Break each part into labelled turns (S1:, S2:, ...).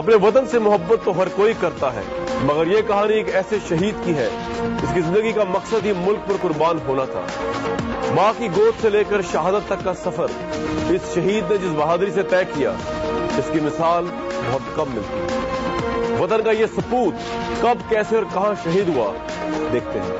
S1: اپنے وطن سے محبت تو ہر کوئی کرتا ہے، مگر یہ کہانی ایک ایسے شہید کی ہے جس کی زندگی کا مقصد ہی ملک پر قربان ہونا تھا۔ ماں کی گود سے لے کر شہادت تک کا سفر اس شہید نے جس بہادری سے طے کیا، اس کی مثال بہت کم ملتی ہے۔ وطن کا یہ سپوت کب، کیسے اور کہاں شہید ہوا، دیکھتے ہیں۔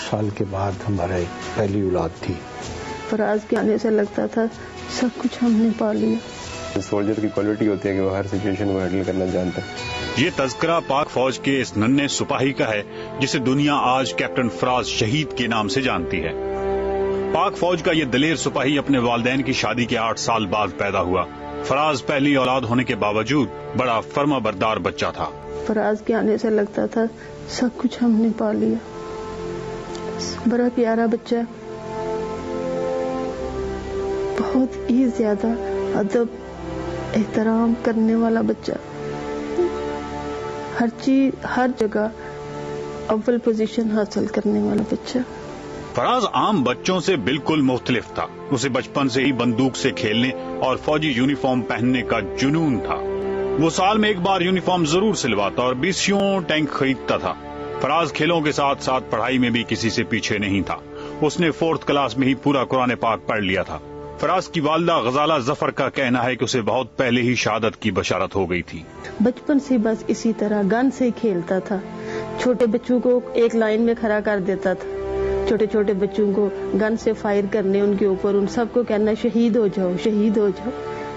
S2: سال کے بعد ہمارے پہلی اولاد تھی۔
S3: فراز کے آنے سے لگتا تھا سب کچھ ہم نے پا لیا۔
S4: سولجر کی کوالٹی ہوتی ہے کہ وہ ہر سچویشن کو ہینڈل کرنا جانتا ہے۔
S5: یہ تذکرہ پاک فوج کے اس ننھے سپاہی کا ہے جسے دنیا آج کیپٹن فراز شہید کے نام سے جانتی ہے۔ پاک فوج کا یہ دلیر سپاہی اپنے والدین کی شادی کے 8 سال بعد پیدا ہوا۔ فراز پہلی اولاد ہونے کے باوجود بڑا فرما بردار بچہ تھا۔
S3: فراز کے آنے سے لگتا تھا سب کچھ ہم نے پا لیا۔ بڑا پیارا بچہ، بہت ہی زیادہ ادب احترام کرنے والا بچہ، ہر چیز ہر جگہ اول پوزیشن حاصل کرنے والا بچہ۔
S5: فراز عام بچوں سے بالکل مختلف تھا۔ اسے بچپن سے ہی بندوق سے کھیلنے اور فوجی یونیفارم پہننے کا جنون تھا۔ وہ سال میں ایک بار یونیفارم ضرور سلواتا اور 20 ٹینک خریدتا تھا۔ فراز کھیلوں کے ساتھ ساتھ پڑھائی میں بھی کسی سے پیچھے نہیں تھا۔ اس نے 4th کلاس میں ہی پورا قرآن پاک پڑھ لیا تھا۔ فراز کی والدہ غزالہ ظفر کا کہنا ہے کہ اسے بہت پہلے ہی شہادت کی بشارت ہو گئی تھی۔
S3: بچپن سے بس اسی طرح گن سے کھیلتا تھا۔ چھوٹے بچوں کو ایک لائن میں کھڑا کر دیتا تھا، چھوٹے چھوٹے بچوں کو گن سے فائر کرنے، ان کے اوپر ان سب کو کہنا شہید ہو جاؤ شہید ہو جاؤ،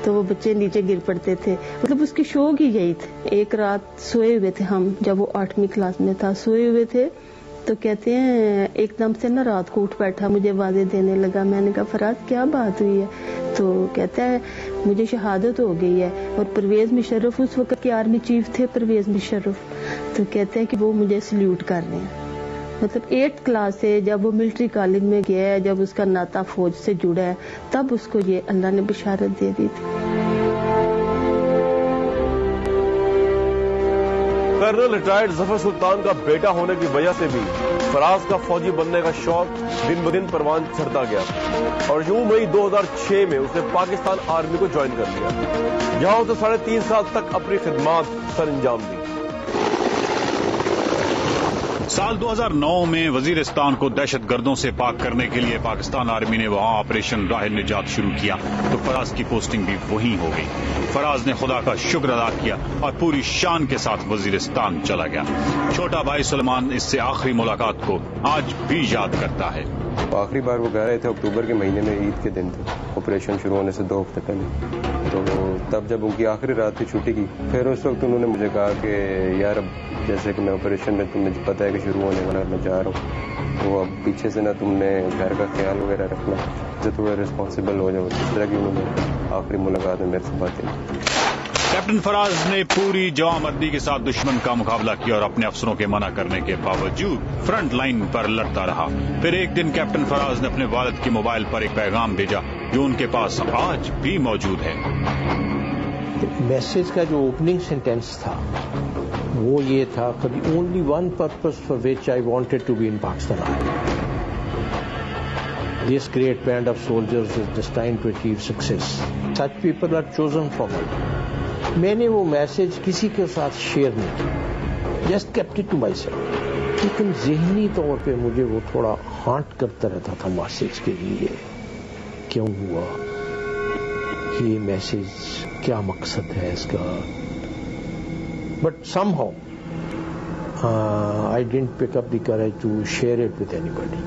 S3: تو وہ بچے نیچے گر پڑتے تھے۔ مطلب اس کے شوق ہی یہی تھے۔ ایک رات سوئے ہوئے تھے ہم، جب وہ 8ویں کلاس میں تھا، سوئے ہوئے تھے تو کہتے ہیں ایک دم سے نا رات کو اٹھ بیٹھا، مجھے آوازیں دینے لگا۔ میں نے کہا فراز کیا بات ہوئی ہے؟ تو کہتا ہے مجھے شہادت ہو گئی ہے۔ اور پرویز مشرف اس وقت کے آرمی چیف تھے، پرویز مشرف، تو کہتے ہیں کہ وہ مجھے سلیوٹ کر رہے ہیں۔ مطلب 8th کلاس سے جب وہ ملٹری کالج میں گیا ہے، جب اس کا ناطا فوج سے جڑا ہے، تب اس کو یہ اللہ نے بشارت دے دی تھی۔
S1: کرنل ریٹائرڈ ظفر سلطان کا بیٹا ہونے کی وجہ سے بھی فراز کا فوجی بننے کا شوق دن بدن پروان چڑھتا گیا، اور یوں مئی 2006 میں اس نے پاکستان آرمی کو جوائن کر لیا، جہاں اسے 3.5 سال تک اپنی خدمات سر انجام دی۔
S5: سال 2009 میں وزیرستان کو دہشت گردوں سے پاک کرنے کے لیے پاکستان آرمی نے وہاں آپریشن راہ نجات شروع کیا تو فراز کی پوسٹنگ بھی وہیں ہو گئی۔ فراز نے خدا کا شکر ادا کیا اور پوری شان کے ساتھ وزیرستان چلا گیا۔ چھوٹا بھائی سلمان اس سے آخری ملاقات کو آج بھی یاد کرتا ہے۔
S4: آخری بار وہ گئے تھے اکتوبر کے مہینے میں، عید کے دن تھے، آپریشن شروع ہونے سے 2 ہفتے پہلے۔ تو تب جب ان کی آخری رات تھی چھٹی کی، پھر اس وقت انہوں نے مجھے کہا کہ یار اب جیسے کہ میں آپریشن میں تمہیں پتہ ہے کہ شروع ہونے والا میں جا رہا ہوں، تو اب پیچھے سے نہ تم نے گھر کا خیال وغیرہ رکھنا، جو تھوڑا ریسپانسبل ہو جاؤ۔ اس طرح کی انہوں نے آخری ملاقات میں میرے سے باتیں کی۔
S5: کیپٹن فراز نے پوری جوانمردی کے ساتھ دشمن کا مقابلہ کیا اور اپنے افسروں کے منع کرنے کے باوجود فرنٹ لائن پر لڑتا رہا۔ پھر ایک دن کیپٹن فراز نے اپنے والد کے موبائل پر ایک پیغام بھیجا جو ان کے پاس آج بھی موجود ہے۔
S2: میسج کا جو اوپننگ سینٹینس تھا وہ یہ تھا کہ only one purpose for which I wanted to be in Pakistan Army. This great band of soldiers is destined to achieve success. Such people are chosen for me. میں نے وہ میسج کسی کے ساتھ شیئر نہیں کیا، just kept it to myself, لیکن ذہنی طور پہ مجھے وہ تھوڑا ہانٹ کرتا رہتا تھا میسج کے لیے، کیوں ہوا یہ میسج، کیا مقصد ہے اس کا۔ But some how I didn't pick up the courage to share it with anybody.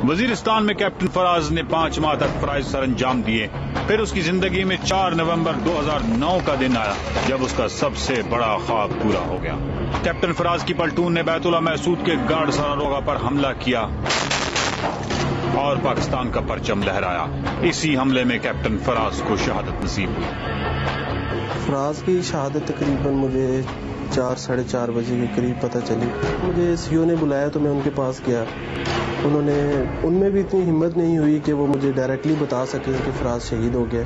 S5: Waziristan میں کیپٹن فراز نے 5 ماہ تک فرائض سر انجام دیے. پھر اس کی زندگی میں 4 نومبر 2009 کا دن آیا جب اس کا سب سے بڑا خواب پورا ہو گیا. کیپٹن فراز کی پلٹون نے بیت اللہ محسود کے گارڈ سراروغہ پر حملہ کیا اور پاکستان کا پرچم لہرایا. اسی حملے میں کیپٹن فراز کو شہادت نصیب ہوئی.
S6: فراز کی شہادت تقریباً مجھے 4-4:30 بجے کے قریب پتہ چلی. مجھے سی او نے بلایا تو میں ان کے پاس گیا. ان میں بھی اتنی ہمت نہیں ہوئی کہ وہ مجھے ڈائریکٹلی بتا سکیں کہ فراز شہید ہو گیا.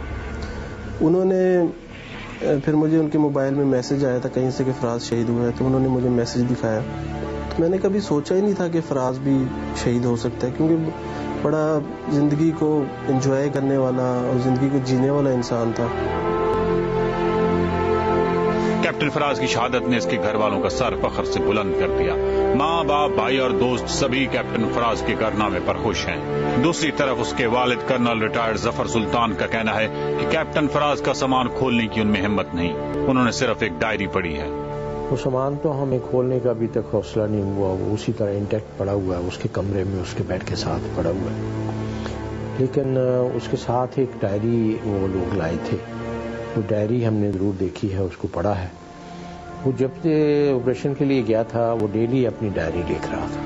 S6: انہوں نے پھر مجھے ان کے موبائل میں میسج آیا تھا کہیں سے کہ فراز شہید ہوا ہے, تو انہوں نے مجھے میسج دکھایا. تو میں نے کبھی سوچا ہی نہیں تھا کہ فراز بھی شہید ہو سکتا ہے, کیونکہ بڑا زندگی کو انجوائے کرنے والا اور زندگی کو جینے والا انسان تھا.
S5: کیپٹن فراز کی شہادت نے اس کے گھر والوں کا سر فخر سے بلند کر دیا. ماں باپ بھائی اور دوست سبھی کیپٹن فراز کے کارنامے پر خوش ہیں. دوسری طرف اس کے والد کرنل ریٹائرڈ ظفر سلطان کا کہنا ہے کہ کیپٹن فراز کا سامان کھولنے کی ان میں ہمت نہیں, انہوں نے صرف ایک ڈائری پڑھی ہے.
S2: وہ سامان تو ہمیں کھولنے کا ابھی تک حوصلہ نہیں ہوا, وہ اسی طرح انٹیکٹ پڑا ہوا ہے اس کے کمرے میں, اس کے بیڈ کے ساتھ پڑا ہوا ہے. لیکن اس کے ساتھ ایک ڈائری وہ لوگ لائے تھے. وہ ڈائری ہم نے ضرور دیکھی ہے, اس کو پڑھا ہے. وہ جب سے آپریشن کے لیے گیا تھا وہ ڈیلی اپنی ڈائری لکھ رہا تھا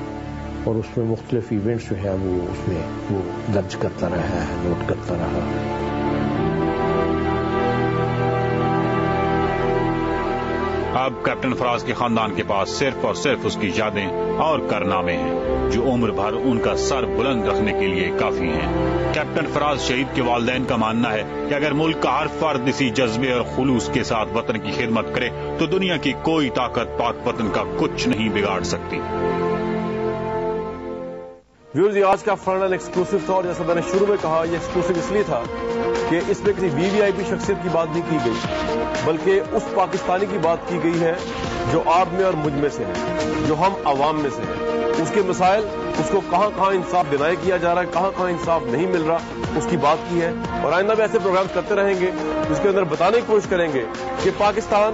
S2: اور اس میں مختلف ایونٹس جو ہے وہ اس میں وہ درج کرتا رہا ہے, نوٹ کرتا رہا.
S5: اب کیپٹن فراز کے خاندان کے پاس صرف اور صرف اس کی یادیں اور کارنامے ہیں جو عمر بھر ان کا سر بلند رکھنے کے لیے کافی ہیں. کیپٹن فراز شہید کے والدین کا ماننا ہے کہ اگر ملک کا ہر فرد اسی جذبے اور خلوص کے ساتھ وطن کی خدمت کرے تو دنیا کی کوئی طاقت پاک وطن کا کچھ نہیں بگاڑ سکتی.
S1: ویورز, آج کا فرنٹ لائن ایکسکلوسیو تھا, اور جیسا میں نے شروع میں کہا یہ ایکسکلوسیو اس لیے تھا کہ اس میں کسی VVIP شخصیت کی بات نہیں کی گئی, بلکہ اس پاکستانی کی بات کی گئی ہے جو آپ میں اور مجھ میں سے ہے, جو ہم عوام میں سے ہیں. اس کے مسائل, اس کو کہاں کہاں انصاف ڈینائی کیا جا رہا ہے, کہاں کہاں انصاف نہیں مل رہا, اس کی بات کی ہے. اور آئندہ بھی ایسے پروگرام کرتے رہیں گے جس کے اندر بتانے کی کوشش کریں گے کہ پاکستان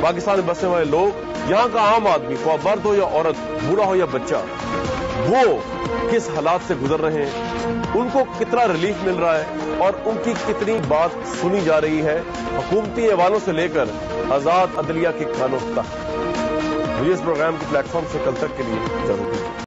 S1: میں بسنے والے لوگ, یہاں کا عام آدمی, خواہ مرد ہو یا عورت, بوڑھا ہو یا بچہ, وہ کس حالات سے گزر رہے ہیں, ان کو کتنا ریلیف مل رہا ہے اور ان کی کتنی بات سنی جا رہی ہے, حکومتی ایوانوں سے لے کر آزاد عدلیہ کے کانوں تک. مجھے اس پروگرام کے پلیٹ فارم سے کل تک کے لیے اجازت دیجیے.